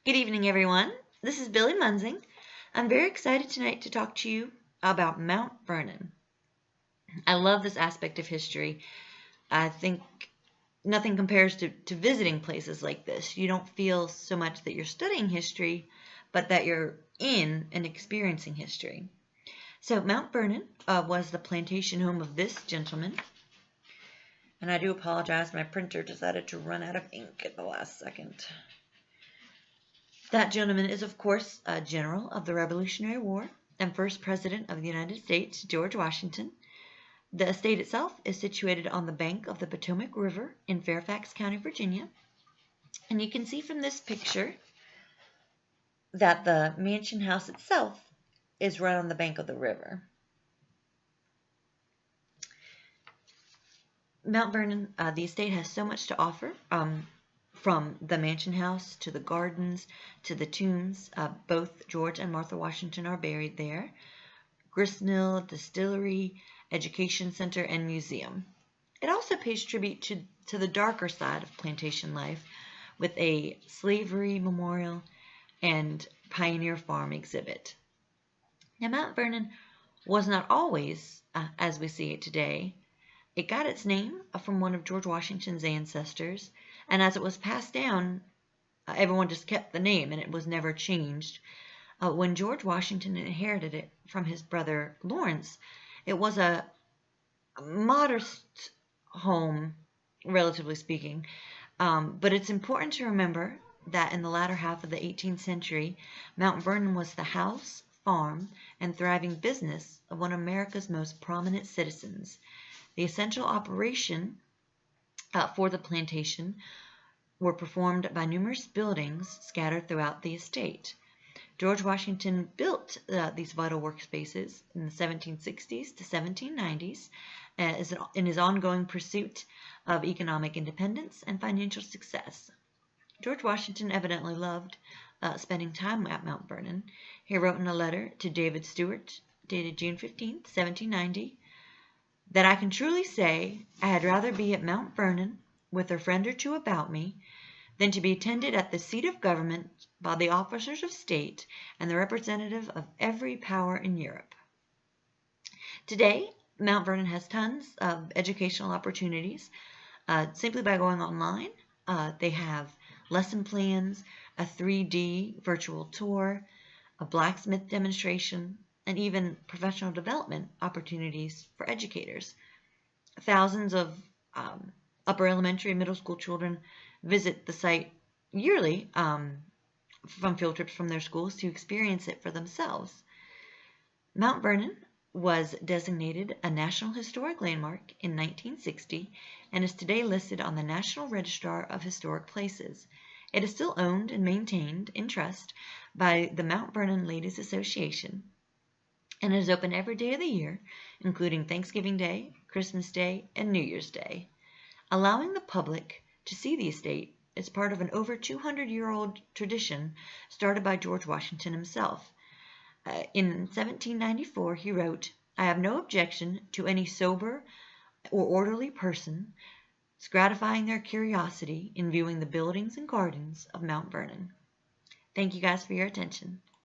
Good evening, everyone. This is Billy Munzing. I'm very excited tonight to talk to you about Mount Vernon. I love this aspect of history. I think nothing compares to visiting places like this. You don't feel so much that you're studying history, but that you're in and experiencing history. So Mount Vernon was the plantation home of this gentleman. And I do apologize, my printer decided to run out of ink at the last second. That gentleman is, of course, a general of the Revolutionary War and first president of the United States, George Washington. The estate itself is situated on the bank of the Potomac River in Fairfax County, Virginia. And you can see from this picture that the mansion house itself is right on the bank of the river. Mount Vernon, the estate has so much to offer. From the mansion house to the gardens to the tombs, both George and Martha Washington are buried there. Gristmill, distillery, education center, and museum. It also pays tribute to the darker side of plantation life with a slavery memorial and pioneer farm exhibit. Now, Mount Vernon was not always as we see it today. It got its name from one of George Washington's ancestors, and as it was passed down, everyone just kept the name and it was never changed. When George Washington inherited it from his brother Lawrence, it was a modest home, relatively speaking, but it's important to remember that in the latter half of the 18th century, Mount Vernon was the house, farm, and thriving business of one of America's most prominent citizens. The essential operation for the plantation were performed by numerous buildings scattered throughout the estate. George Washington built these vital workspaces in the 1760s to 1790s in his ongoing pursuit of economic independence and financial success. George Washington evidently loved spending time at Mount Vernon. He wrote in a letter to David Stuart, dated June 15, 1790, that I can truly say I had rather be at Mount Vernon with a friend or two about me than to be attended at the seat of government by the officers of state and the representative of every power in Europe. Today, Mount Vernon has tons of educational opportunities simply by going online. They have lesson plans, a 3D virtual tour, a blacksmith demonstration, and even professional development opportunities for educators. Thousands of upper elementary and middle school children visit the site yearly from field trips from their schools to experience it for themselves. Mount Vernon was designated a National Historic Landmark in 1960 and is today listed on the National Register of Historic Places. It is still owned and maintained in trust by the Mount Vernon Ladies Association, and it is open every day of the year, including Thanksgiving Day, Christmas Day, and New Year's Day. Allowing the public to see the estate is part of an over 200-year-old tradition started by George Washington himself. In 1794, he wrote, "I have no objection to any sober or orderly person gratifying their curiosity in viewing the buildings and gardens of Mount Vernon." Thank you guys for your attention.